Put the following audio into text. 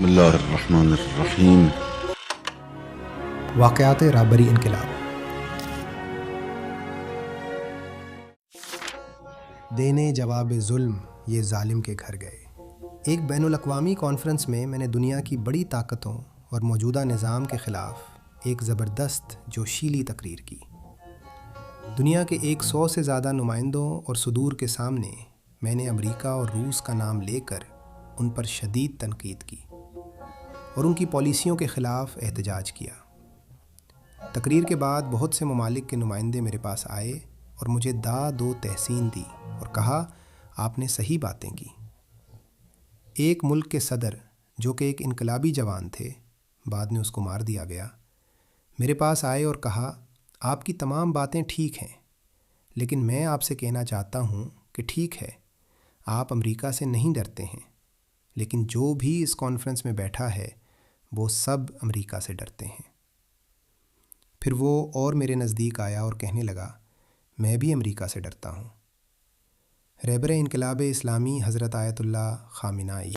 بسم اللہ الرحمن الرحیم۔ واقعات رابری انقلاب۔ دینے جواب ظلم یہ ظالم کے گھر گئے۔ ایک بین الاقوامی کانفرنس میں نے دنیا کی بڑی طاقتوں اور موجودہ نظام کے خلاف ایک زبردست جوشیلی تقریر کی۔ دنیا کے 100 سے زیادہ نمائندوں اور صدور کے سامنے میں نے امریکہ اور روس کا نام لے کر ان پر شدید تنقید کی اور ان کی پالیسیوں کے خلاف احتجاج کیا۔ تقریر کے بعد بہت سے ممالک کے نمائندے میرے پاس آئے اور مجھے داد و تحسین دی اور کہا آپ نے صحیح باتیں کی۔ ایک ملک کے صدر جو کہ ایک انقلابی جوان تھے، بعد میں اس کو مار دیا گیا، میرے پاس آئے اور کہا آپ کی تمام باتیں ٹھیک ہیں، لیکن میں آپ سے کہنا چاہتا ہوں کہ ٹھیک ہے آپ امریکہ سے نہیں ڈرتے ہیں، لیکن جو بھی اس کانفرنس میں بیٹھا ہے وہ سب امریکہ سے ڈرتے ہیں۔ پھر وہ اور میرے نزدیک آیا اور کہنے لگا میں بھی امریکہ سے ڈرتا ہوں۔ رہبر انقلاب اسلامی حضرت آیت اللہ خامنہ ای